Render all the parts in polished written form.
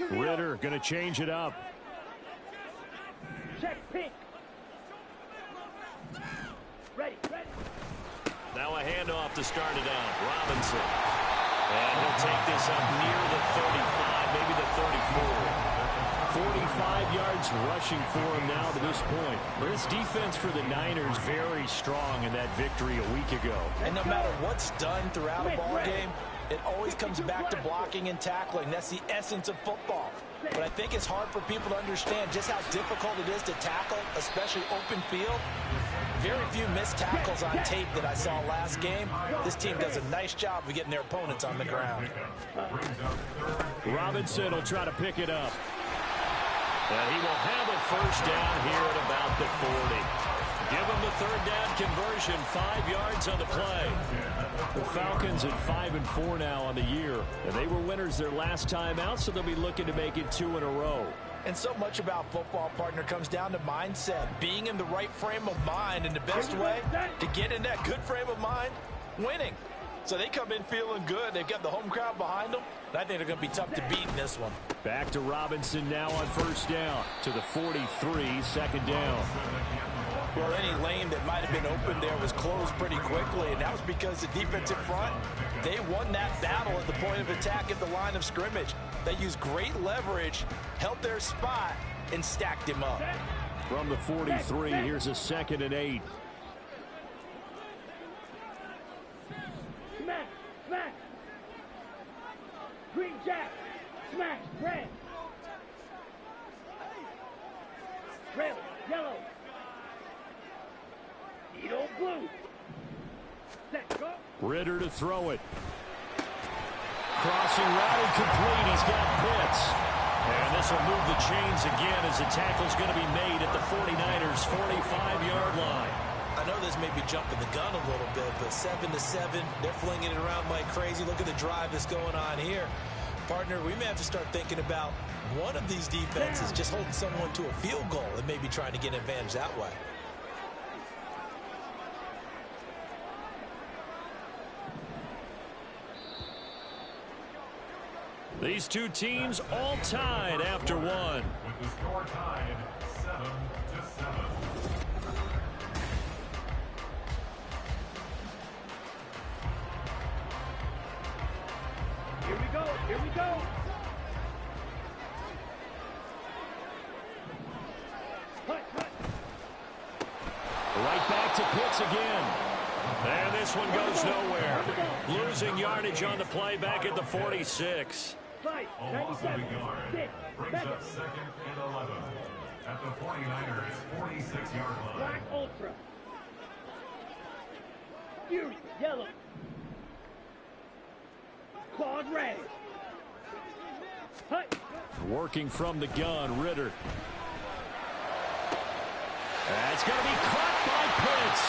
Ritter going to change it up. Check pink. Ready. Now a handoff to start it out. Robinson. And he'll take this up near the 35, maybe the 34. 45 yards rushing for him now to this point. This defense for the Niners very strong in that victory a week ago. And no matter what's done throughout a ball game, it always comes back to blocking and tackling. That's the essence of football. But I think it's hard for people to understand just how difficult it is to tackle, especially open field. Very few missed tackles on tape that I saw last game. This team does a nice job of getting their opponents on the ground. Robinson will try to pick it up. And he will have a first down here at about the 40. Give him the third down conversion, 5 yards on the play. The Falcons at 5-4 now on the year. And they were winners their last time out, so they'll be looking to make it 2 in a row. And so much about football, partner, comes down to mindset. Being in the right frame of mind, and the best way to get in that good frame of mind, winning. So they come in feeling good. They've got the home crowd behind them. And I think they're going to be tough to beat in this one. Back to Robinson now on first down. To the 43, second down. Well, any lane that might have been open there was closed pretty quickly, and that was because the defensive front, they won that battle at the point of attack at the line of scrimmage. They used great leverage, held their spot, and stacked him up. From the 43, here's a 2nd and 8. Smash. Green jack. Smash. Red. Red. Yellow. Needle blue. Set, go. Ritter to throw it. Crossing route incomplete. He's got Pitts. And this will move the chains again as the tackle's going to be made at the 49ers' 45-yard line. I know this may be jumping the gun a little bit, but 7-7, they're flinging it around like crazy. Look at the drive that's going on here. Partner, we may have to start thinking about one of these defenses just holding someone to a field goal and maybe trying to get an advantage that way. These two teams all tied after one. With the score tied 7-7. Here we go. Right back to Pitts again. And this one goes nowhere. Losing yardage on the play back at the 46. Almost a yard. Brings up 2nd and 11. At the 49ers' 46-yard line. Black Ultra. Fury. Yellow. Claude red. Working from the gun, Ritter. That's going to be caught by Pitts.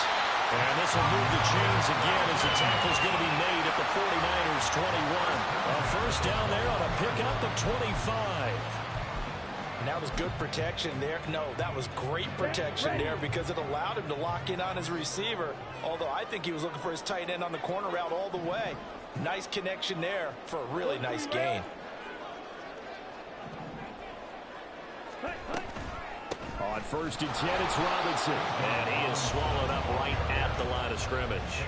And this will move the chains again as the tackle's going to be made at the 49ers' 21. A first down there on a pickup of 25. And that was good protection there. No, that was great protection there because it allowed him to lock in on his receiver. Although I think he was looking for his tight end on the corner route all the way. Nice connection there for a really nice gain. On 1st and 10, it's Robinson. And he is swallowed up right at the line of scrimmage.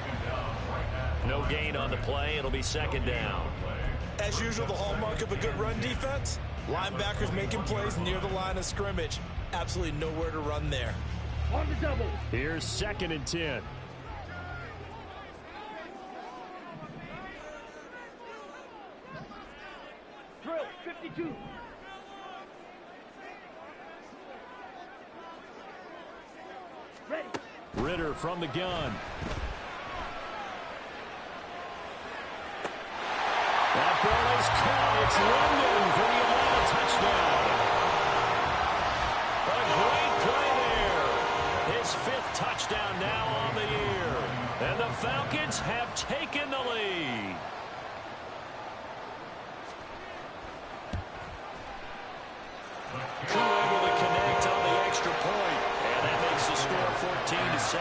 No gain on the play. It'll be 2nd down. As usual, the hallmark of a good run defense, linebackers making plays near the line of scrimmage. Absolutely nowhere to run there. On the double. Here's 2nd and 10. Drill 52. Ready. Ritter from the gun. That ball is caught. It's London for the Atlanta touchdown. A great play there. His 5th touchdown now on the year. And the Falcons have taken the lead. Crew able to connect on the extra point. And that makes the score 14-7.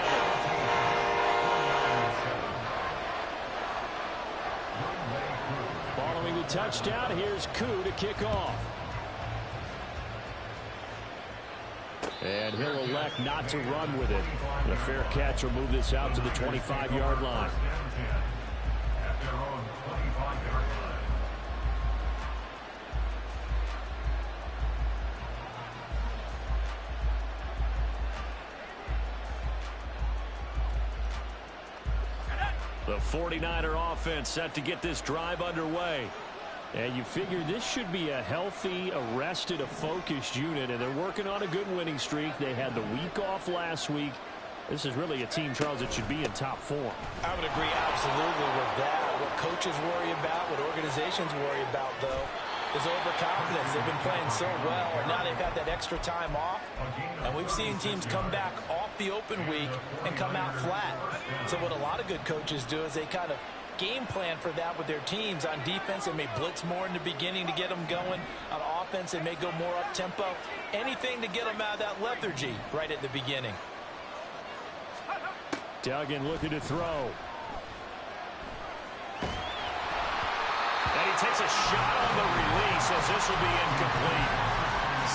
Following the touchdown, here's Koo to kick off. And he'll elect not to run with it. The fair catch will move this out to the 25-yard line. At their own 25-yard line. The 49er offense set to get this drive underway. And you figure this should be a healthy, a rested, a focused unit, and they're working on a good winning streak. They had the week off last week. This is really a team, Charles, that should be in top form. I would agree absolutely with that. What coaches worry about, what organizations worry about, though, is overconfidence. They've been playing so well, and now they've got that extra time off. And we've seen teams come back off the open week and come out flat. So what a lot of good coaches do is they kind of game plan for that with their teams. On defense, they may blitz more in the beginning to get them going. On offense, they may go more up-tempo. Anything to get them out of that lethargy right at the beginning. Duggan looking to throw. And he takes a shot on the release as this will be incomplete.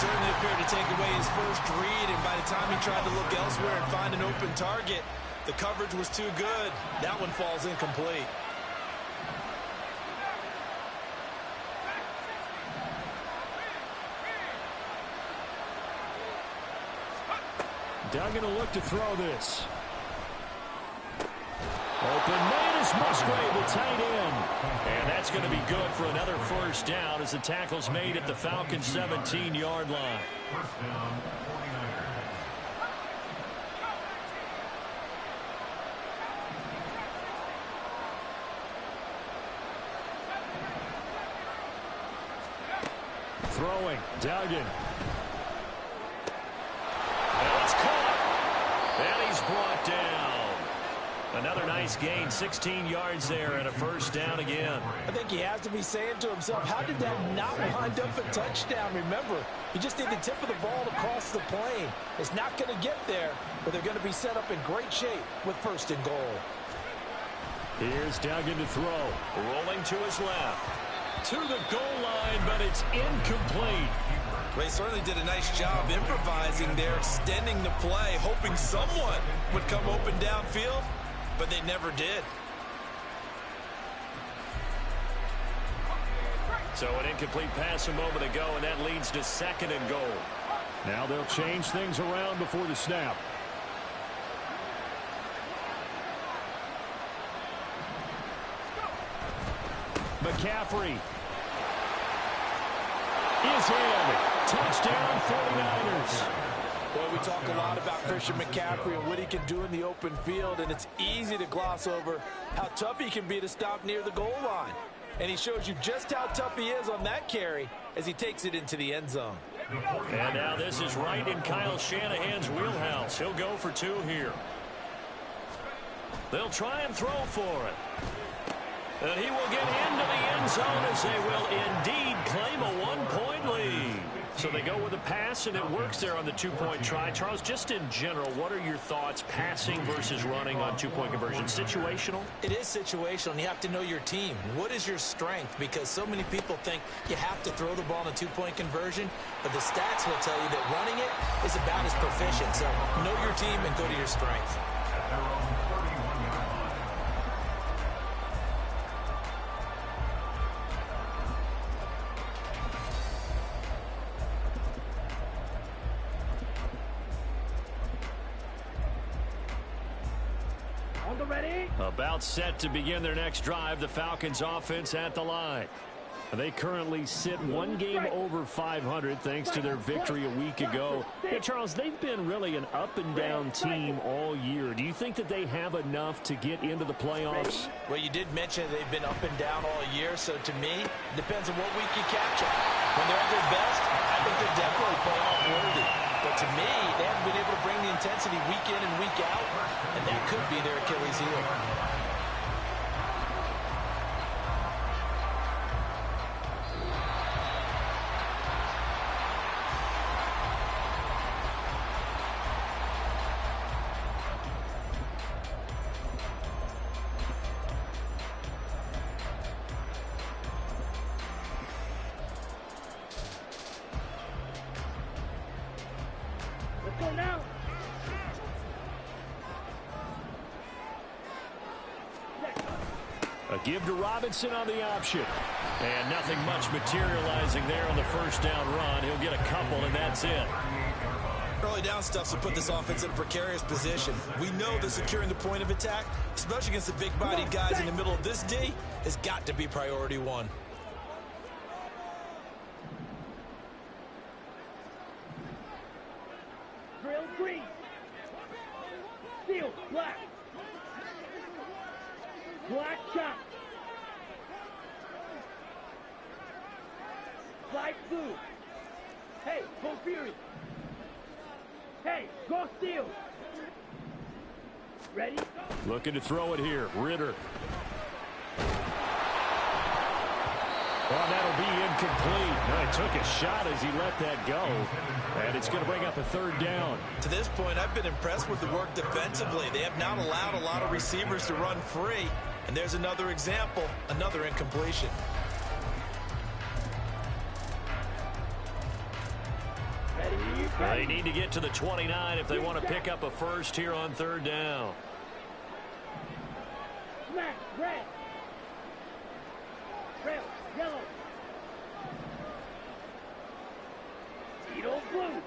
Certainly appeared to take away his first read, and by the time he tried to look elsewhere and find an open target, the coverage was too good. That one falls incomplete. Duggan will look to throw this. Open man is Musgrave, the tight end. And that's going to be good for another first down as the tackle's made at the Falcons' 17-yard line. First down, 49ers. Throwing, Duggan. And it's caught. And he's brought down. Another nice gain, 16 yards there, and a first down again. I think he has to be saying to himself, how did that not wind up a touchdown? Remember, you just need the tip of the ball to cross the plane. It's not going to get there, but they're going to be set up in great shape with first and goal. Here's Duggan to throw. Rolling to his left. To the goal line, but it's incomplete. They certainly did a nice job improvising there, extending the play, hoping someone would come open downfield, but they never did. So an incomplete pass a moment ago, and that leads to second and goal. Now they'll change things around before the snap. McCaffrey is in. Touchdown 49ers. Boy, we talk a lot about Christian McCaffrey and what he can do in the open field, and it's easy to gloss over how tough he can be to stop near the goal line. And he shows you just how tough he is on that carry as he takes it into the end zone. And now this is right in Kyle Shanahan's wheelhouse. He'll go for two here. They'll try and throw for it. And he will get into the end zone as they will indeed claim a one-point lead. So they go with a pass, and it works there on the two-point try. Charles, just in general, what are your thoughts, passing versus running on two-point conversion? Situational? It is situational, and you have to know your team. What is your strength? Because so many people think you have to throw the ball in a two-point conversion, but the stats will tell you that running it is about as proficient. So know your team and go to your strength. At their own 31-yard line. On the ready. About set to begin their next drive, the Falcons offense at the line. They currently sit one game over 500 thanks to their victory a week ago. Hey, Charles, they've been really an up-and-down team all year. Do you think that they have enough to get into the playoffs? Well, you did mention they've been up and down all year, so to me, it depends on what week you catch them. When they're at their best, I think they're definitely playoff worthy. But to me, they haven't been able to bring the intensity week in and week out, and that could be their Achilles heel. Let's go now. A give to Robinson on the option. And nothing much materializing there on the first down run. He'll get a couple, and that's it. Early down stuff will put this offense in a precarious position. We know that securing the point of attack, especially against the big-bodied guys in the middle of this D, has got to be priority one. Drill green. Steel black. Black shot. Light blue. Hey, go Fury. Hey, go Steel. Ready? Looking to throw it here. Ritter. Well, that'll be incomplete. Well, he took a shot as he let that go. And it's going to bring up a third down. To this point, I've been impressed with the work defensively. They have not allowed a lot of receivers to run free. And there's another example, another incompletion. They need to get to the 29 if they want to pick up a first here on third down. Black, red. Red, yellow. Tito blue.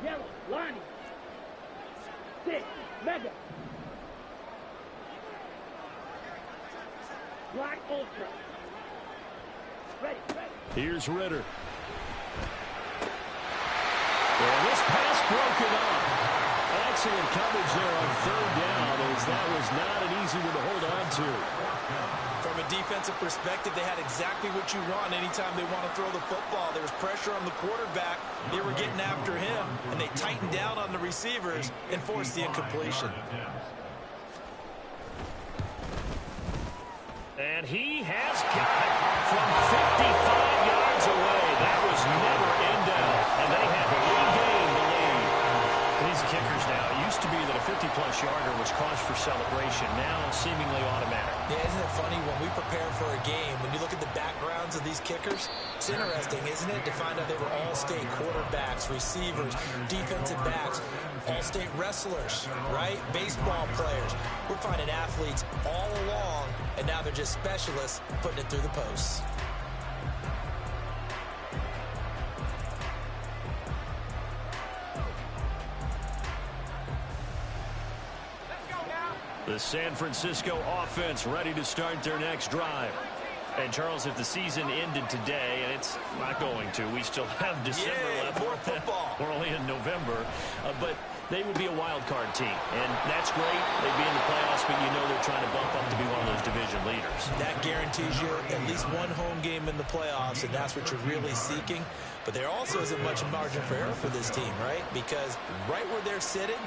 Yellow, Lonnie. Six, Mega. Black Ultra. Ready, ready. Here's Ritter. And this pass broken up. Excellent coverage there on third down, as that was not an easy one to hold on to. From a defensive perspective, they had exactly what you want anytime they want to throw the football. There was pressure on the quarterback. They were getting after him, and they tightened down on the receivers and forced the incompletion. And he has got it from 55 yards away. That was never in doubt, and they have regained the lead. These kickers now, it used to be that a 50-plus yarder was cause for celebration. Now seemingly automatic. Yeah, isn't it funny when we prepare for a game, when you look at the backgrounds of these kickers, it's interesting, isn't it, to find out they were all-state quarterbacks, receivers, defensive backs, all-state wrestlers, right? Baseball players. We're finding athletes all along, and now they're just specialists putting it through the posts. The San Francisco offense ready to start their next drive. And, Charles, if the season ended today, and it's not going to, we still have December left. More football. We're only in November. But they would be a wild card team. And that's great. They'd be in the playoffs, but you know they're trying to bump up to be one of those division leaders. That guarantees you at least one home game in the playoffs, and that's what you're really seeking. But there also isn't much margin for error for this team, right? Because right where they're sitting,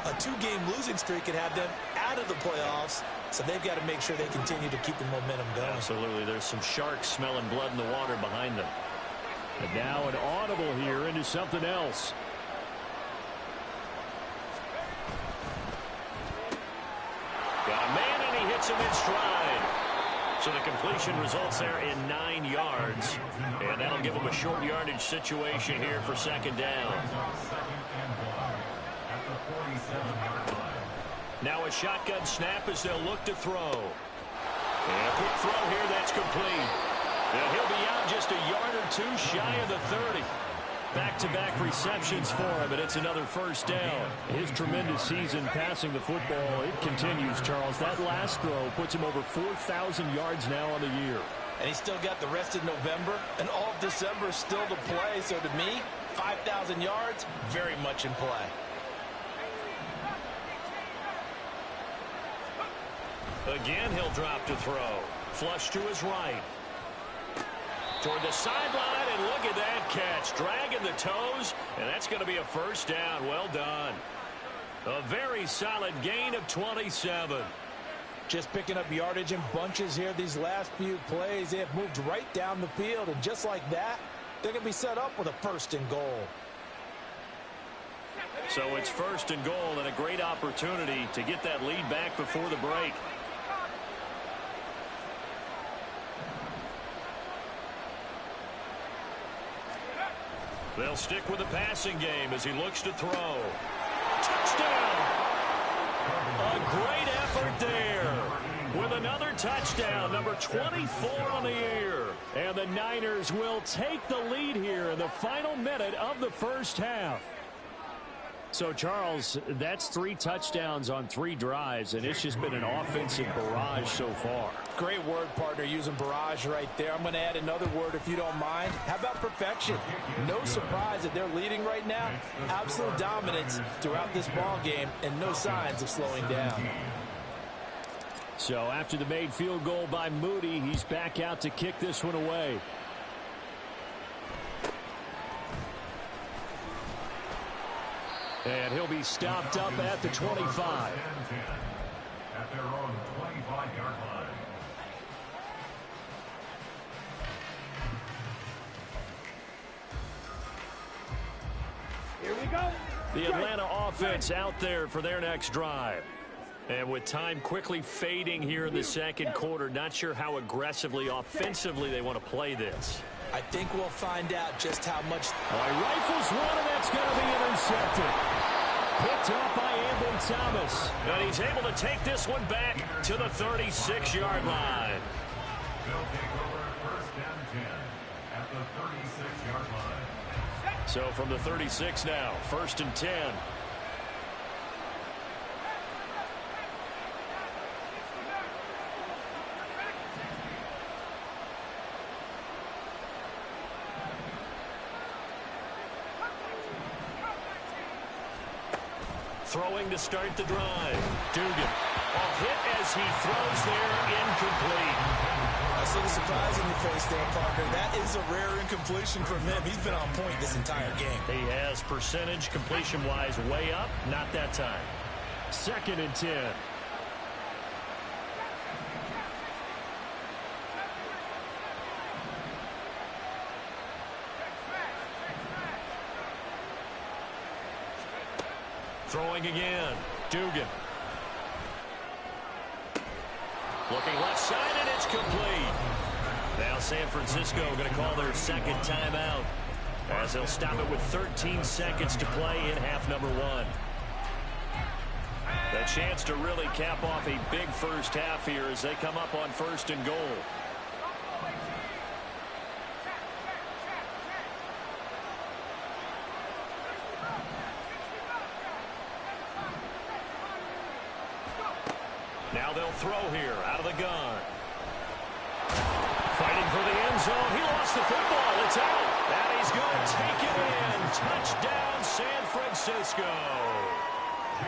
a two-game losing streak could have them out of the playoffs, so they've got to make sure they continue to keep the momentum going. Absolutely. There's some sharks smelling blood in the water behind them. And now an audible here into something else. Got a man, and he hits him in stride. So the completion results there in 9 yards. And that'll give him a short yardage situation here for second down. Now a shotgun snap as they'll look to throw. And a quick throw here, that's complete. And he'll be out just a yard or two shy of the 30. Back-to-back receptions for him, and it's another first down. His tremendous season passing the football, it continues, Charles. That last throw puts him over 4,000 yards now on the year. And he's still got the rest of November and all of December still to play. So to me, 5,000 yards, very much in play. Again, he'll drop to throw. Flush to his right. Toward the sideline, and look at that catch. Dragging the toes, and that's going to be a first down. Well done. A very solid gain of 27. Just picking up yardage in bunches here these last few plays. They have moved right down the field, and just like that, they're going to be set up with a first and goal. So it's first and goal, and a great opportunity to get that lead back before the break. They'll stick with the passing game as he looks to throw. Touchdown! A great effort there with another touchdown, number 24 on the year. And the Niners will take the lead here in the final minute of the first half. So, Charles, that's 3 touchdowns on 3 drives, and it's just been an offensive barrage so far. Great word, partner, using barrage right there. I'm going to add another word if you don't mind. How about perfection? No surprise that they're leading right now. Absolute dominance throughout this ball game and no signs of slowing down. So after the made field goal by Moody, he's back out to kick this one away. And he'll be stopped up at the 25. At their own 25-yard line. Here we go. The Atlanta offense out there for their next drive. And with time quickly fading here in the second quarter, not sure how aggressively, offensively they want to play this. I think we'll find out just how much. Rifles one, and that's going to be intercepted. Picked up by Ambry Thomas. And he's able to take this one back to the 36-yard line. They'll take over first and 10 at the 36-yard line. So from the 36 now, first and 10. Throwing to start the drive. Dugan. A hit as he throws there, incomplete. I see the surprise in your face there, partner. That is a rare incompletion from him. He's been on point this entire game. He has percentage completion-wise way up. Not that time. Second and 10. Throwing again. Dugan. Looking left side, and it's complete. Now San Francisco going to call their second timeout as they'll stop it with 13 seconds to play in half number 1. A chance to really cap off a big first half here as they come up on first and goal. Now they'll throw here out of the gun. Fighting for the end zone. He lost the football. It's out. And he's going to take it in. Touchdown, San Francisco.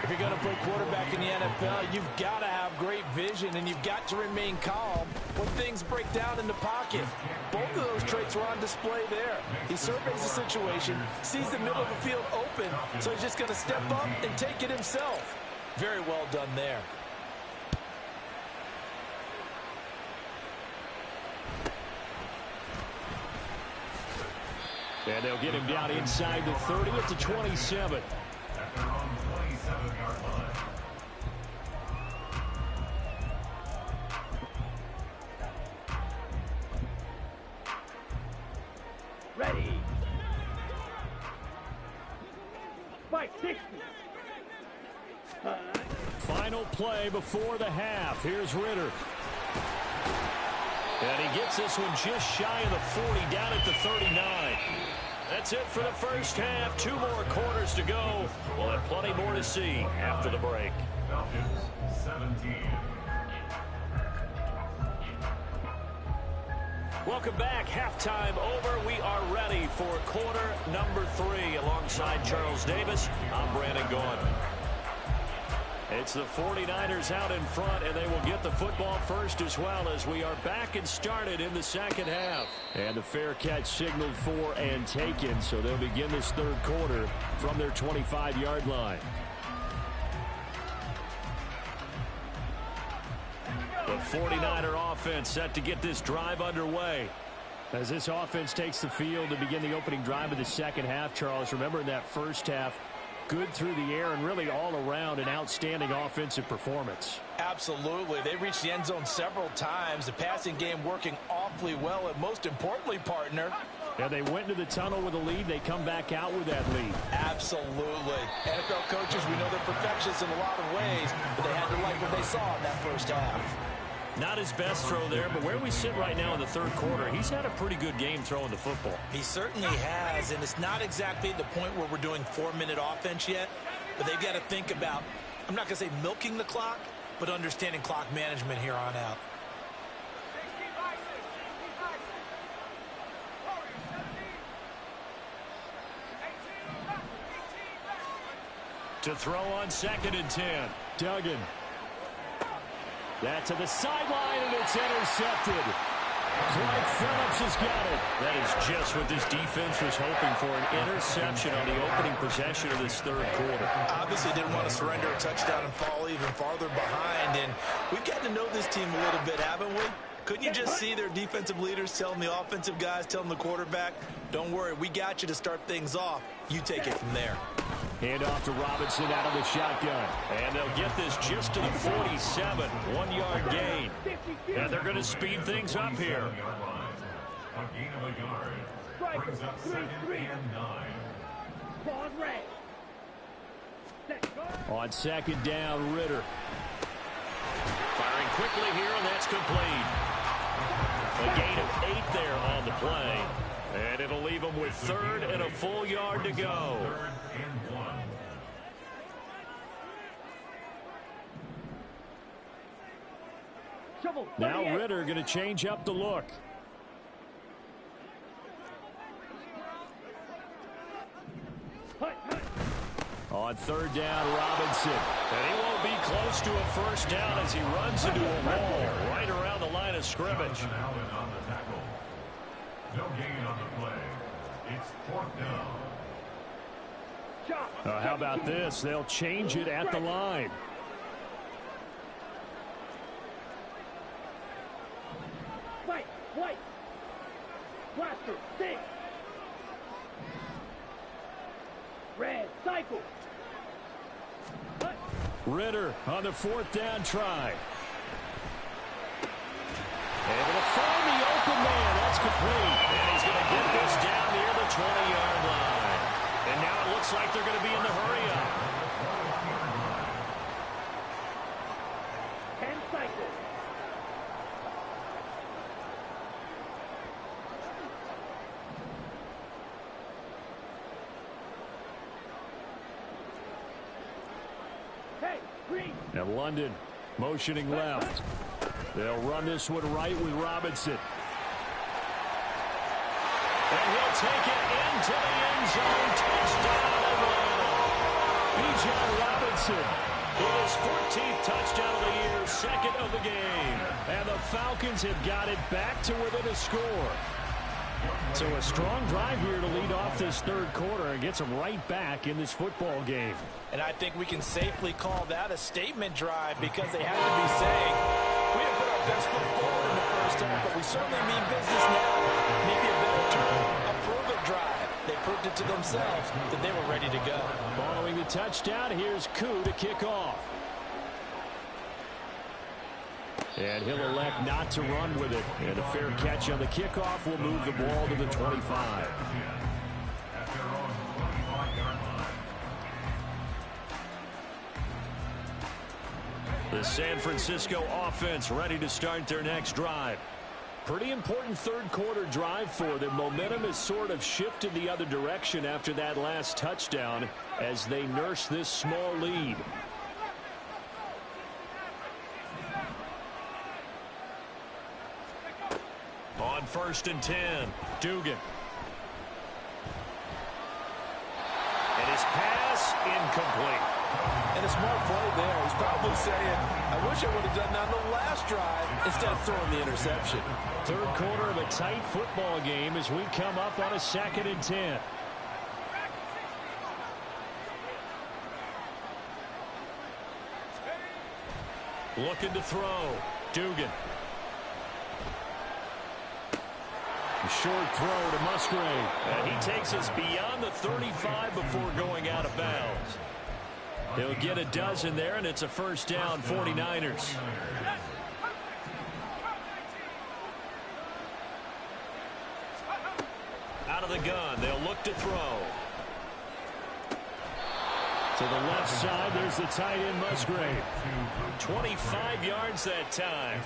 If you're going to play quarterback in the NFL, you've got to have great vision, and you've got to remain calm when things break down in the pocket. Both of those traits were on display there. He surveys the situation, sees the middle of the field open, so he's just going to step up and take it himself. Very well done there. And they'll get him down inside the 30 at the 27. At their own 27-yard line. Ready. Spike 60. Final play before the half. Here's Ritter. And he gets this one just shy of the 40, down at the 39. That's it for the first half. 2 more quarters to go. We'll have plenty more to see after the break. Falcons 17. Welcome back. Halftime over. We are ready for quarter number 3. Alongside Charles Davis, I'm Brandon Gaughan. It's the 49ers out in front, and they will get the football first as well as we are back and started in the second half. And the fair catch signaled for and taken, so they'll begin this third quarter from their 25-yard line. The 49er offense set to get this drive underway. As this offense takes the field to begin the opening drive of the second half, Charles, remember in that first half, good through the air and really all around an outstanding offensive performance. Absolutely. They reached the end zone several times. The passing game working awfully well. And most importantly, partner, Yeah, they went into the tunnel with a lead. They come back out with that lead. Absolutely. NFL coaches, we know they're perfectionists in a lot of ways, but they had to like what they saw in that first half. Not his best throw there, but where we sit right now in the third quarter, he's had a pretty good game throwing the football. He certainly has, and it's not exactly the point where we're doing 4-minute offense yet, but they've got to think about, I'm not going to say milking the clock, but understanding clock management here on out. To throw on 2nd and 10. Duggan. That to the sideline, and it's intercepted. Clyde Phillips has got it. That is just what this defense was hoping for, an interception on the opening possession of this third quarter. Obviously didn't want to surrender a touchdown and fall even farther behind, and we've gotten to know this team a little bit, haven't we? Couldn't you just see their defensive leaders telling the offensive guys, telling the quarterback, don't worry, we got you to start things off. You take it from there. Hand off to Robinson out of the shotgun. And they'll get this just to the 47. 1-yard gain. And they're going to speed things up here. A gain of a yard. Brings up 2nd and 9. Pause red. On 2nd down, Ritter. Firing quickly here, and that's complete. A gain of 8 there on the play. And it'll leave them with 3rd and a full yard to go. 3rd and 1. Now Ritter going to change up the look. On 3rd down, Robinson. And he won't be close to a first down as he runs into a wall right around the line of scrimmage. Allen on the tackle. No gain on the play. It's 4th down. How about this? They'll change it at the line. White, white. Blaster, 6. Red, cycle. Ritter on the 4th down try. Able to find the open man. That's complete. And he's going to get this down near the 20-yard line. And now it looks like they're going to be in the hurry-up. 10 cycles. Hey, green. And London motioning left. They'll run this one right with Robinson. And he'll take it into the end zone. Touchdown, Atlanta. Bijan Robinson with his 14th touchdown of the year, 2nd of the game. And the Falcons have got it back to within a score. So a strong drive here to lead off this third quarter and gets them right back in this football game. And I think we can safely call that a statement drive because they have to be saying, we didn't put our best foot forward in the first half, but we certainly mean business now. Maybe a better term, a prove-it drive. They proved it to themselves that they were ready to go. Following the touchdown, here's Koo to kick off. And he'll elect not to run with it. And a fair catch on the kickoff will move the ball to the 25. The San Francisco offense ready to start their next drive. Pretty important third quarter drive for them. Momentum has sort of shifted the other direction after that last touchdown as they nurse this small lead. On 1st and 10, Dugan. And his pass incomplete. And a smart play there. He's probably saying, I wish I would have done that on the last drive instead of throwing the interception. Third quarter of a tight football game as we come up on a 2nd and 10. Looking to throw. Dugan. A short throw to Musgrave. And he takes us beyond the 35 before going out of bounds. He'll get a dozen there, and it's a first down, 49ers. of the gun. They'll look to throw. To the left side, there's the tight end, Musgrave. 25 yards that time.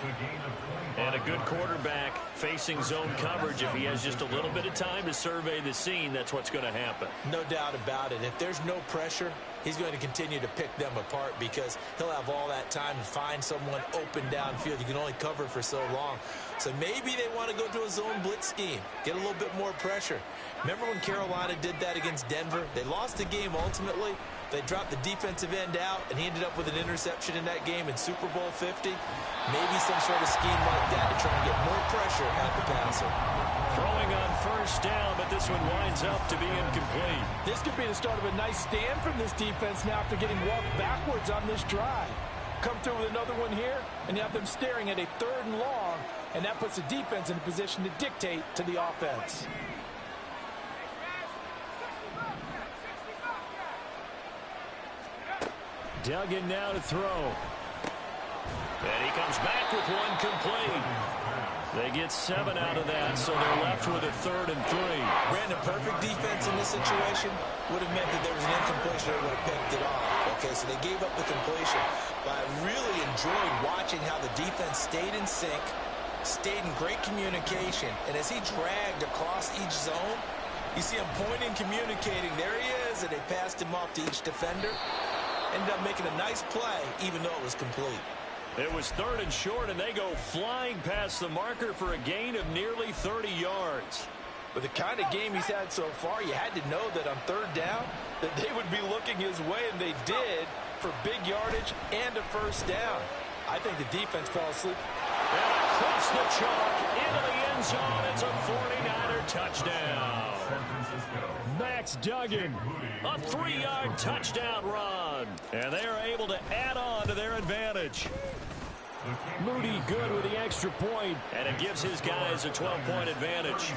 And a good quarterback facing zone coverage. If he has just a little bit of time to survey the scene, that's what's going to happen. No doubt about it. If there's no pressure, he's going to continue to pick them apart because he'll have all that time to find someone open downfield. You can only cover for so long. So maybe they want to go to a zone blitz scheme, get a little bit more pressure. Remember when Carolina did that against Denver? They lost the game ultimately. They dropped the defensive end out, and he ended up with an interception in that game in Super Bowl 50. Maybe some sort of scheme like that to try and get more pressure at the passer. Throwing on first down, but this one winds up to be incomplete. This could be the start of a nice stand from this defense now after getting walked backwards on this drive. Come through with another one here, and you have them staring at a 3rd and long, and that puts the defense in a position to dictate to the offense. Duggan now to throw. And he comes back with one complete. They get 7 out of that, so they're left with a 3rd and 3. Brandon, perfect defense in this situation would have meant that there was an incompletion that would have picked it off. Okay, so they gave up the completion. But I really enjoyed watching how the defense stayed in sync, stayed in great communication, and as he dragged across each zone, you see him pointing, communicating. There he is, and they passed him off to each defender. Ended up making a nice play, even though it was complete. It was 3rd and short, and they go flying past the marker for a gain of nearly 30 yards. With the kind of game he's had so far, you had to know that on 3rd down, that they would be looking his way, and they did, for big yardage and a first down. I think the defense fell asleep. And across the chalk, into the end zone, it's a 49er touchdown. Max Duggan, a 3-yard touchdown run. And they are able to add on to their advantage. Moody good with the extra point, and it gives his guys a 12-point advantage.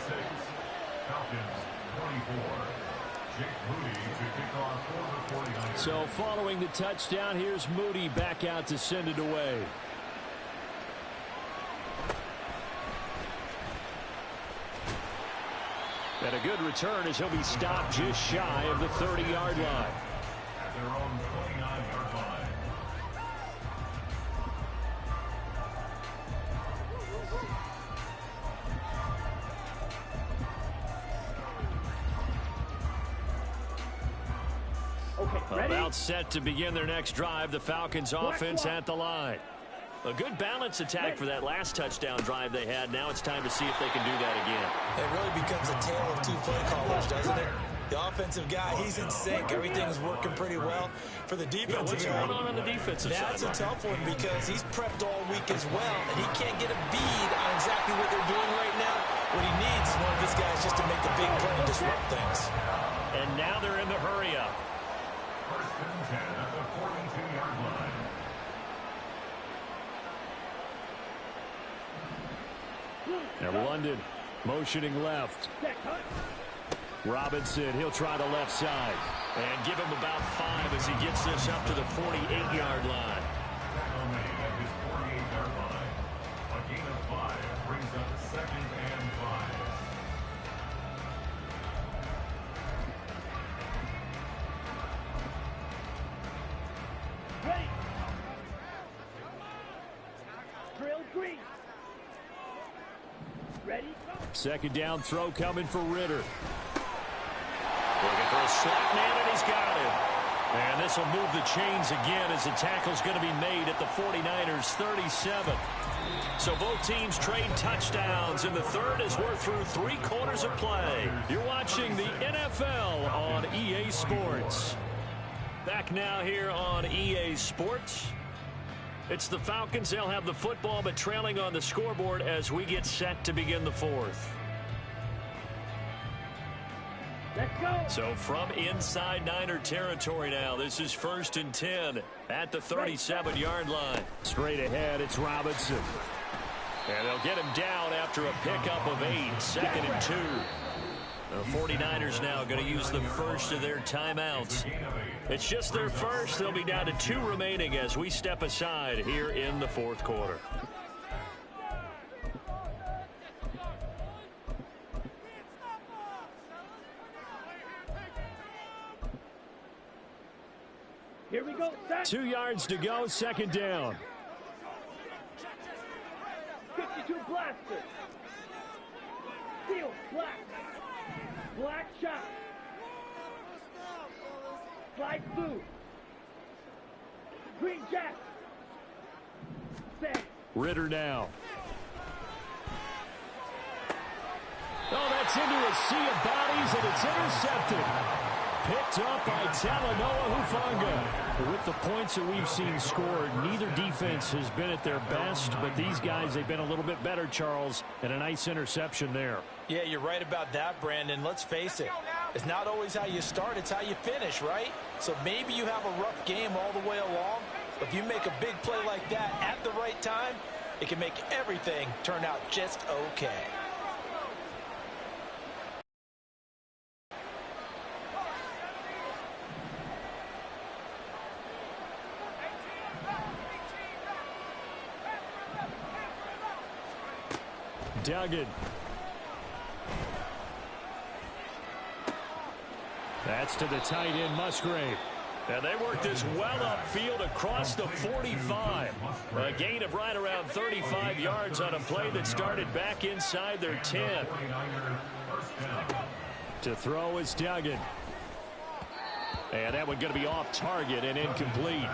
So following the touchdown, here's Moody back out to send it away. And a good return as he'll be stopped just shy of the 30-yard line. At their own 29-yard line. Okay, ready? About set to begin their next drive, the Falcons offense at the line. A good balance attack for that last touchdown drive they had. Now it's time to see if they can do that again. It really becomes a tale of 2 play callers, doesn't it? The offensive guy, he's in sync. Everything's working pretty well. For the defensive What's guy, going on the defensive side? that's a tough one because he's prepped all week as well, and he can't get a bead on exactly what they're doing right now. What he needs is one of his guys just to make a big play and disrupt things. And now they're in the hurry-up. 1st and 10 at the 42-yard line. And London motioning left. Robinson, he'll try the left side. And give him about 5 as he gets this up to the 48-yard line. Tackle made at his 48-yard line. A gain of 5 brings up 2nd and 5. Ready? Drill green. Ready? 2nd down throw coming for Ritter. Looking for a slot man, and he's got him. And this will move the chains again as the tackle's going to be made at the 49ers 37. So both teams trade touchdowns in the 3rd as we're through 3 quarters of play. You're watching the NFL on EA Sports. Back now here on EA Sports. It's the Falcons. They'll have the football, but trailing on the scoreboard as we get set to begin the 4th. Let's go. So from inside Niner territory now, this is 1st and 10 at the 37-yard line. Straight ahead, it's Robinson. And they'll get him down after a pickup of 8, 2nd and 2. The 49ers now going to use the first of their timeouts. It's just their first. They'll be down to 2 remaining as we step aside here in the 4th quarter. go. Set. 2 yards to go, second down. 52 blaster. Steel, black. Black shot. Slide blue. Green jack. Set. Ritter now. Oh, that's into a sea of bodies, and it's intercepted. Picked up by Talanoa Hufanga. With the points that we've seen scored, neither defense has been at their best, but these guys, they've been a little bit better, Charles, and a nice interception there. Yeah, you're right about that, Brandon. Let's face it. It's not always how you start, it's how you finish, right? So maybe you have a rough game all the way along. If you make a big play like that at the right time, it can make everything turn out just okay. Duggan. That's to the tight end, Musgrave. And they work this well upfield across the 45. A gain of right around 35 yards on a play that started back inside their 10. To throw is Duggan. And that one going to be off target and incomplete.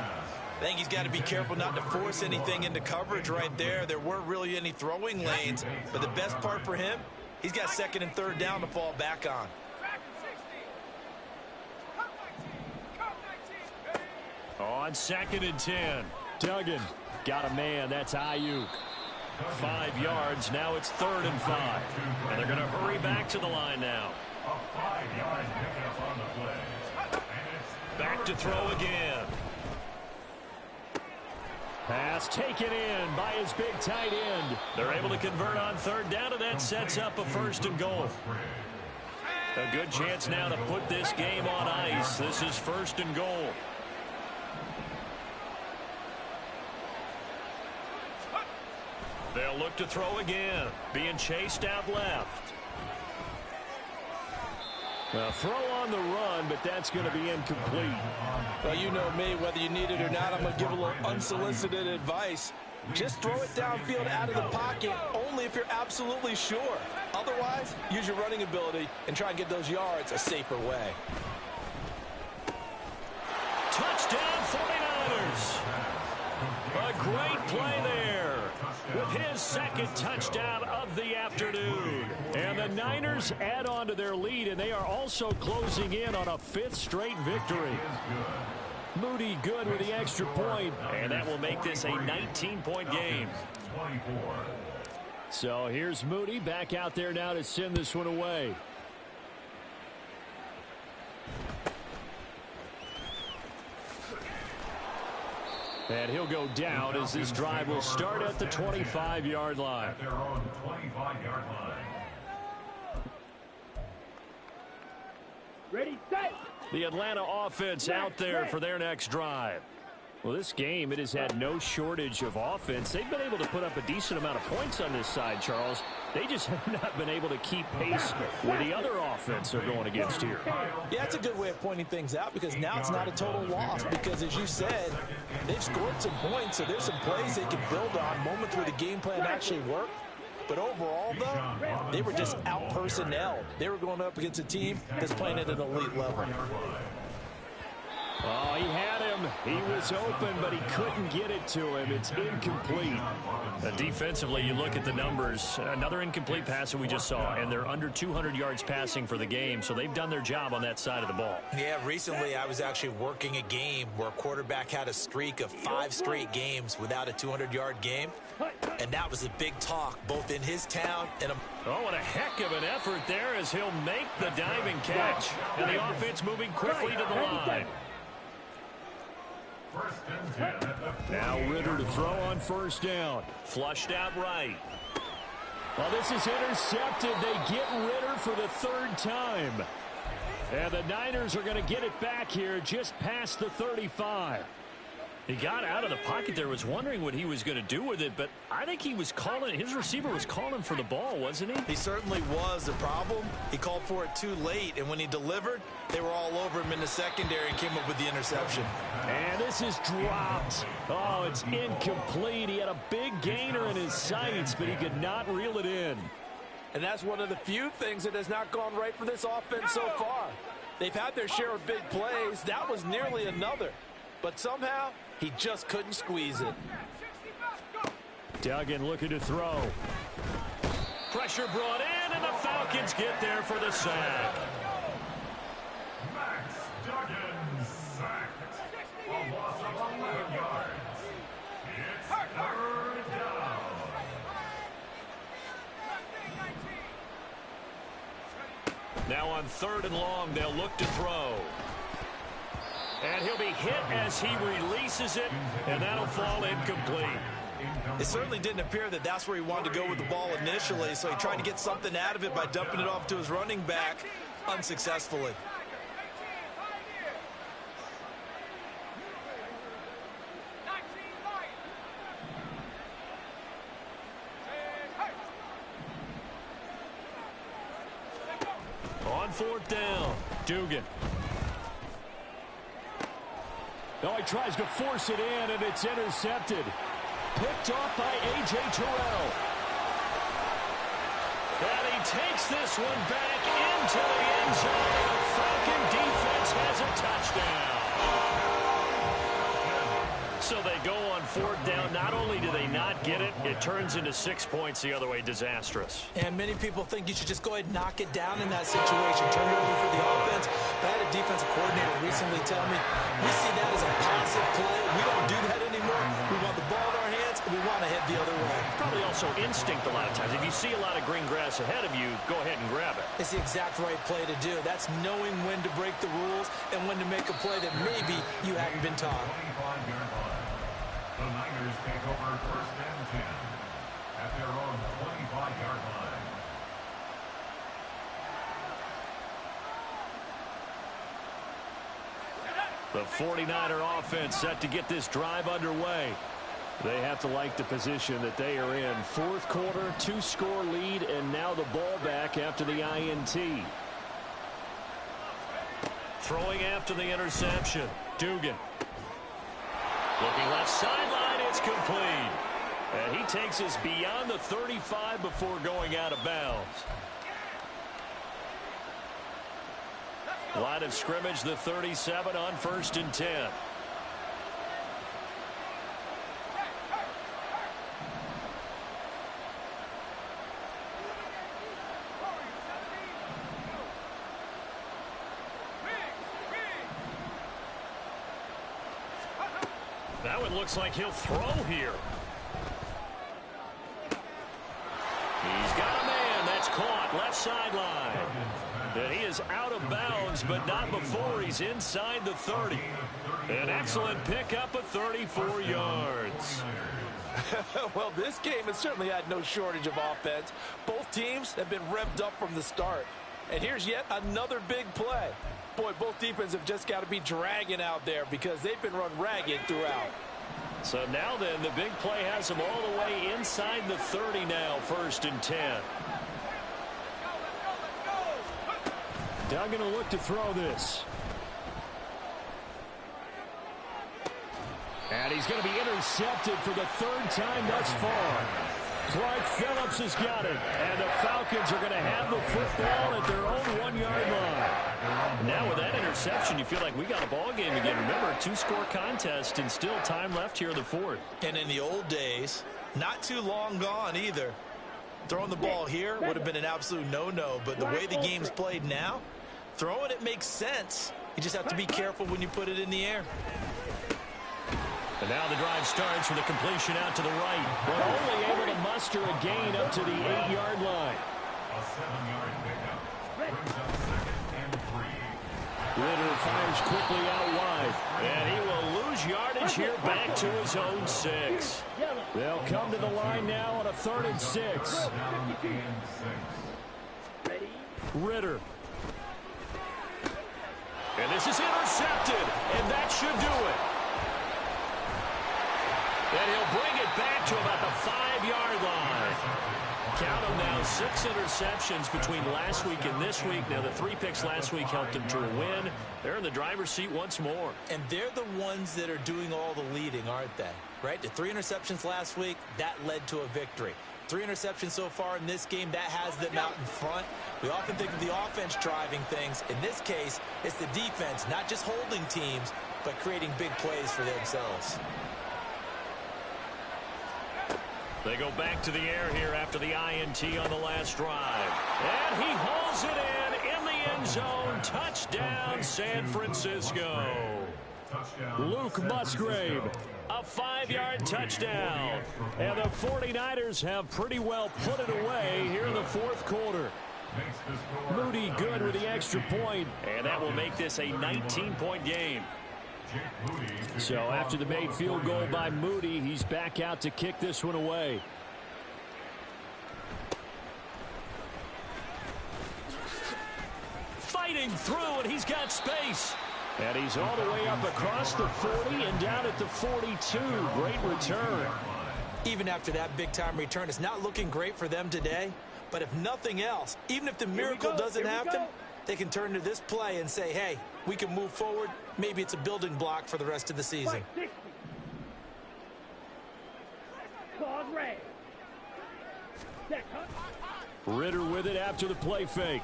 I think he's got to be careful not to force anything into coverage right there. There weren't really any throwing lanes, but the best part for him, he's got second and third down to fall back on. On second and 10, Duggan got a man. That's Ayuk. 5 yards. Now it's 3rd and 5. And they're going to hurry back to the line now. A 5-yard pickup on the play. Back to throw again. Pass taken in by his big tight end. They're able to convert on 3rd down, and that sets up a 1st and goal. A good chance now to put this game on ice. This is 1st and goal. They'll look to throw again. Being chased out left. A throw on the run, but that's going to be incomplete. Well, you know me, whether you need it or not, I'm going to give a little unsolicited advice. Just throw it downfield out of the pocket, only if you're absolutely sure. Otherwise, use your running ability and try and get those yards a safer way. Touchdown 49ers. A great play there with his 2nd touchdown of the afternoon. And the Niners add on to their lead, and they are also closing in on a 5th straight victory. Moody good with the extra point, and that will make this a 19-point game. So here's Moody back out there now to send this one away. And he'll go down as this drive will start at the 25-yard line. At their own 25-yard line. Ready, set. The Atlanta offense out there for their next drive. Well, this game, it has had no shortage of offense. They've been able to put up a decent amount of points on this side, Charles. They just have not been able to keep pace with the other offense they're going against here. Yeah, it's a good way of pointing things out because now it's not a total loss because, as you said, they've scored some points, so there's some plays they can build on, moments where the game plan actually worked. But overall, though, they were just out-personnelled. They were going up against a team that's playing at an elite level. Oh, he had him. He was open, but he couldn't get it to him. It's incomplete. Defensively, you look at the numbers. Another incomplete pass that we just saw, and they're under 200 yards passing for the game, so they've done their job on that side of the ball. Yeah, recently I was actually working a game where a quarterback had a streak of 5 straight games without a 200-yard game, and that was a big talk, both in his town and Oh, and a heck of an effort there as he'll make the diving catch. And the offense moving quickly to the line. Now Ritter to throw on 1st down. Flushed out right. Well, this is intercepted. They get Ritter for the 3rd time. And the Niners are going to get it back here just past the 35. He got out of the pocket there, was wondering what he was going to do with it, but I think he was calling, his receiver was calling for the ball, wasn't he? He certainly was. The problem, he called for it too late, and when he delivered, they were all over him in the secondary and came up with the interception. And this is dropped. Oh, it's incomplete. He had a big gainer in his sights, but he could not reel it in. And that's one of the few things that has not gone right for this offense so far. They've had their share of big plays. That was nearly another. But somehow, he just couldn't squeeze it. Duggan looking to throw. Pressure brought in, and the Falcons get there for the sack. Max Duggan sacked. A loss of 11 yards. It's third down. Now on 3rd and long, they'll look to throw. And he'll be hit as he releases it, and that'll fall incomplete. It certainly didn't appear that that's where he wanted to go with the ball initially, so he tried to get something out of it by dumping it off to his running back unsuccessfully. On 4th down, Dugan. No, he tries to force it in, and it's intercepted. Picked off by A.J. Terrell. And he takes this one back into the end zone. The Falcon defense has a touchdown. So they go on 4th down. Not only do they not get it, it turns into 6 points the other way. Disastrous. And many people think you should just go ahead and knock it down in that situation. Turn it over for the offense. But I had a defensive coordinator recently tell me, we see that as a passive play. We don't do that anymore. We want the ball in our hands, and we want to head the other way. Probably also instinct a lot of times. If you see a lot of green grass ahead of you, go ahead and grab it. It's the exact right play to do. That's knowing when to break the rules and when to make a play that maybe you hadn't been taught. 25-yard line. The Niners take over 1st and 10 at their own 25-yard line. The 49er offense set to get this drive underway. They have to like the position that they are in. 4th quarter, 2-score lead, and now the ball back after the INT. Throwing after the interception, Dugan. Looking left sideline, it's complete. And he takes us beyond the 35 before going out of bounds. Line of scrimmage, the 37 on 1st and 10. That one looks like he'll throw here. He's got a man. That's caught. Left sideline. And he is out of bounds, but not before he's inside the 30. An excellent pickup of 34 yards. Well, this game has certainly had no shortage of offense. Both teams have been revved up from the start. And here's yet another big play. Boy, both defenses have just got to be dragging out there because they've been run ragged throughout. So now then, the big play has them all the way inside the 30 now, 1st and 10. Duggan will look to throw this. And he's going to be intercepted for the 3rd time thus far. Clark Phillips has got it. And the Falcons are going to have the football at their own 1-yard line. Now with that interception, you feel like we got a ball game again. Remember, a 2-score contest and still time left here in the 4th. And in the old days, not too long gone either. Throwing the ball here would have been an absolute no-no. But the way the game's played now, throwing it makes sense. You just have to be careful when you put it in the air. And now the drive starts with a completion out to the right, but only able to muster a gain up to the 8-yard line. A 7-yard pickup brings up 2nd and 3. Ritter fires quickly out wide, and he will lose yardage here back to his own 6. They'll come to the line now on a 3rd and 6. Down and 6. Ritter. And this is intercepted, and that should do it. And he'll bring it back to about the 5-yard line. Count them now, 6 interceptions between last week and this week. Now, the 3 picks last week helped them to a win. They're in the driver's seat once more. And they're the ones that are doing all the leading, aren't they? Right? The 3 interceptions last week, that led to a victory. 3 interceptions so far in this game, that has them out in front. We often think of the offense driving things. In this case, it's the defense, not just holding teams, but creating big plays for themselves. They go back to the air here after the INT on the last drive. And he hauls it in the end zone. Touchdown, San Francisco. Luke Musgrave, a 5-yard touchdown. And the 49ers have pretty well put it away here in the fourth quarter. Moody good with the extra point, and that will make this a 19-point game. So after the made field goal by Moody, he's back out to kick this one away. Fighting through, and he's got space. And he's all the way up across the 40 and down at the 42. Great return. Even after that big-time return, it's not looking great for them today. But if nothing else, even if the miracle doesn't happen, they can turn to this play and say, hey, we can move forward. Maybe it's a building block for the rest of the season. Ritter with it after the play fake.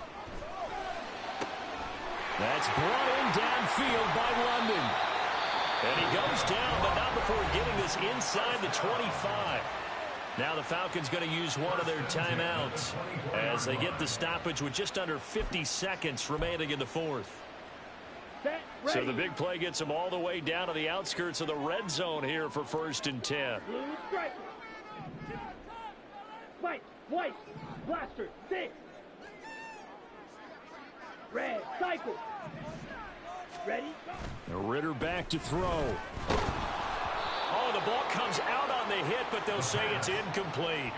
That's brought in downfield by London. And he goes down, but not before getting this inside the 25. Now the Falcons going to use one of their timeouts as they get the stoppage with just under 50 seconds remaining in the fourth. So the big play gets them all the way down to the outskirts of the red zone here for 1st and 10. Blue stripe. White, blaster, 6. Red, cycle. Ready? Ritter back to throw. Oh, the ball comes out on the hit, but they'll say it's incomplete.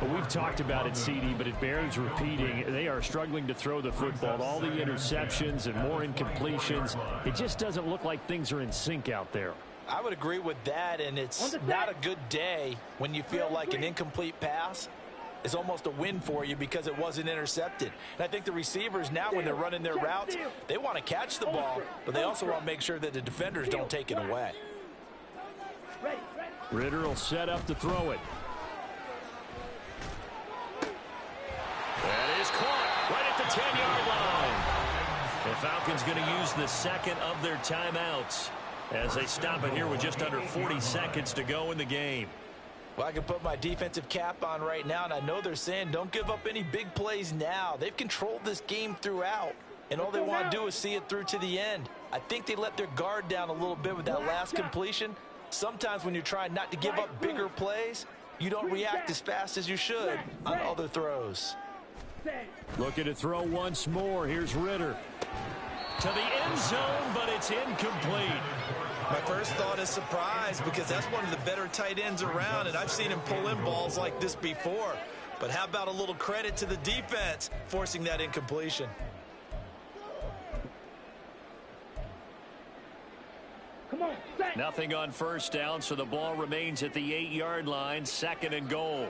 Well, we've talked about it, CD, but it bears repeating. They are struggling to throw the football. All the interceptions and more incompletions. It just doesn't look like things are in sync out there. I would agree with that, and it's not a good day when you feel like an incomplete pass is almost a win for you because it wasn't intercepted. And I think the receivers now, when they're running their routes, they want to catch the ball, but they also want to make sure that the defenders don't take it away. Ritter will set up to throw it. That is caught right at the 10-yard line. The Falcons going to use the second of their timeouts as they stop it here with just under 40 seconds to go in the game. Well, I can put my defensive cap on right now, and I know they're saying don't give up any big plays now. They've controlled this game throughout, and all they want to do is see it through to the end. I think they let their guard down a little bit with that last completion. Sometimes when you're trying not to give up bigger plays, you don't react as fast as you should on other throws. Looking to throw once more. Here's Ritter. To the end zone, but it's incomplete. My first thought is surprise because that's one of the better tight ends around, and I've seen him pull in balls like this before. But how about a little credit to the defense forcing that incompletion? Come on, set. Nothing on first down, so the ball remains at the 8-yard line, 2nd and goal.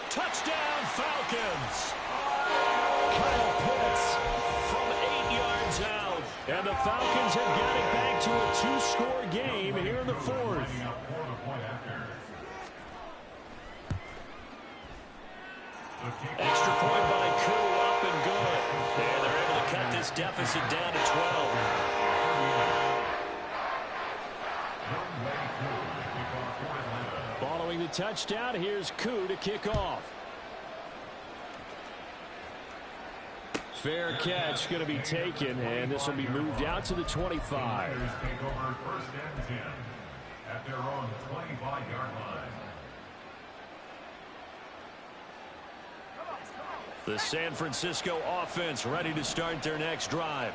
Touchdown, Falcons! Kyle Pitts from 8 yards out. And the Falcons have got it back to a 2-score game here in the fourth. Extra point by Koo, up and good. And they're able to cut this deficit down to 12. Following the touchdown, here's Koo to kick off. Fair catch going to be taken, and this will be moved out to the 25. At their own 25-yard line. The San Francisco offense ready to start their next drive.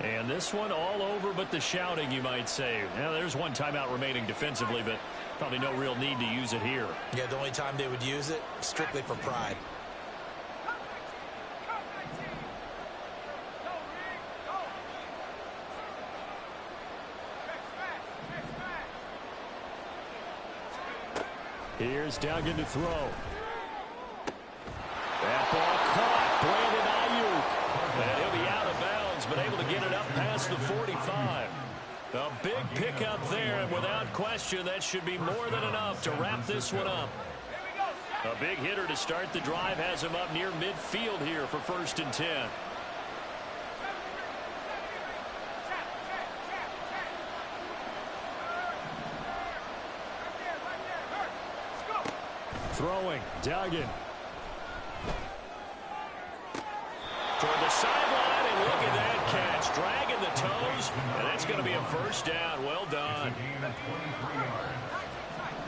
And this one all over but the shouting, you might say. Now, there's one timeout remaining defensively, but probably no real need to use it here. Yeah, the only time they would use it, strictly for pride. Here's Duggan to throw. That ball caught. Brandon Ayuk. And he'll be out of bounds, but able to get it up past the 45. A big pickup there, and without question, that should be more than enough to wrap this one up. A big hitter to start the drive has him up near midfield here for 1st and 10. Throwing, Duggan. Toward the sideline, and look at that catch. Dragging the toes, and that's going to be a 1st down. Well done. Gain of 23 yards.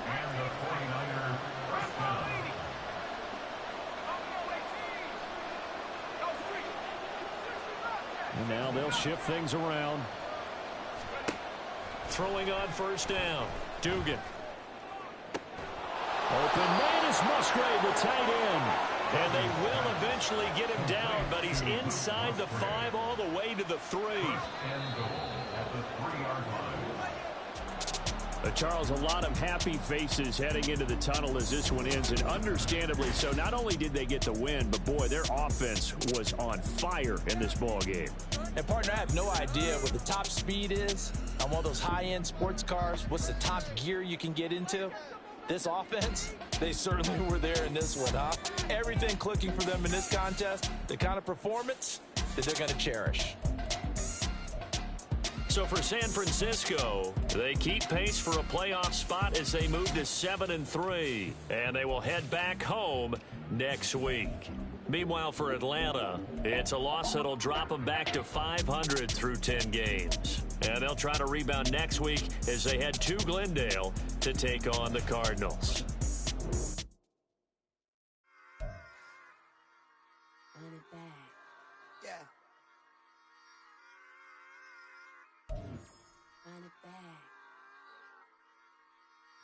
And the 49er first down. And now they'll shift things around. Throwing on 1st down. Dugan. Open man is Musgrave, the tight end. And they will eventually get him down, but he's inside the 5 all the way to the 3. And goal at the 3-yard line. Charles, a lot of happy faces heading into the tunnel as this one ends, and understandably so. Not only did they get the win, but boy, their offense was on fire in this ball game. And partner, I have no idea what the top speed is on one of those high-end sports cars. What's the top gear you can get into? This offense, they certainly were there in this one, huh? Everything clicking for them in this contest, the kind of performance that they're going to cherish. So for San Francisco, they keep pace for a playoff spot as they move to 7-3, and they will head back home next week. Meanwhile, for Atlanta, it's a loss that'll drop them back to 500 through 10 games. And they'll try to rebound next week as they head to Glendale to take on the Cardinals. Run it back. Yeah.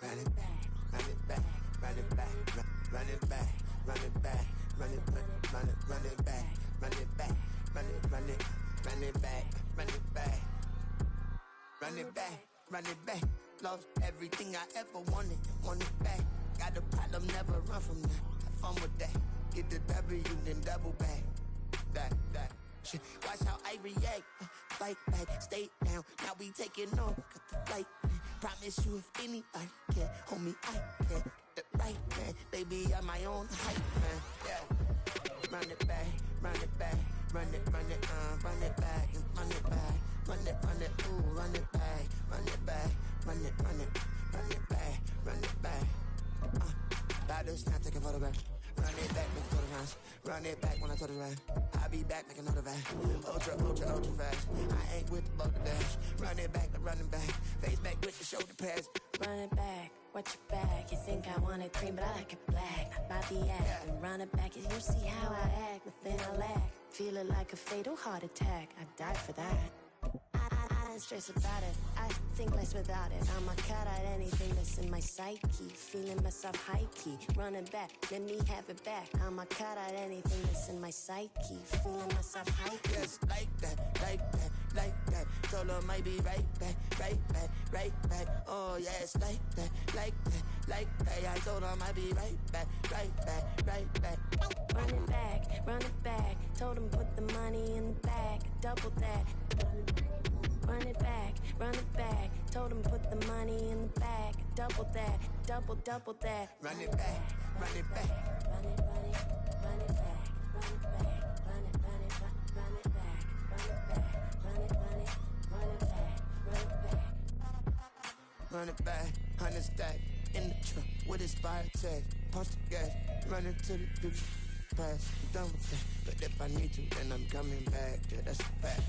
Run it back. Run it back. Run it back. Run it back. Run it back. Run it back. Run it back. Run it back. Run it back. Run it back. Run it back. Run it back. Run it back. Lost everything I ever wanted. Want it back. Got a problem, never run from that. Have fun with that. Get the W, then double back. That. Shit. Watch how I react. Fight back, stay down. Now we taking off. Got the flight. Promise you if anybody can, homie, I can. Get it right, man. Baby, I'm my own hype, man. Yeah. Run it back, run it back. Run it back, run it back, run it back, ooh, run it back, run it back, run it back, run it back. Baddest, now take a photograph. Run it back, make a total rounds. Run it back when I told it right. I'll be back, make another back. Ultra fast. I ain't with the boat to dash. Run it back, running back. Face back with the shoulder pads. Run it back, watch your back. You think I want it cream, but I like it black. My body act, and run it back. You see how I act, nothing I lack. Feel it like a fatal heart attack. I'd die for that. I don't stress about it. I think less without it. I'm a cut at anything that's in my psyche. Feeling myself high-key. Running back, let me have it back. I'm a cut at anything that's in my psyche. Feeling myself high-key. Yes, like that. Told her might be right back. Oh, yes, like that. I told her might be right back. Run it back. Told him put the money in the bag. Double that. Run it back. Told him put the money in the bag. Double that. Double that. Run it back. Run it back. Run it back. Run it back. Run it back. Run it back. Run it back. Run it back. 100 stack in the truck with his fire tag. Punch the gas. Run into the pass. I'm done with that. But if I need to, then I'm coming back. Yeah, that's a fact.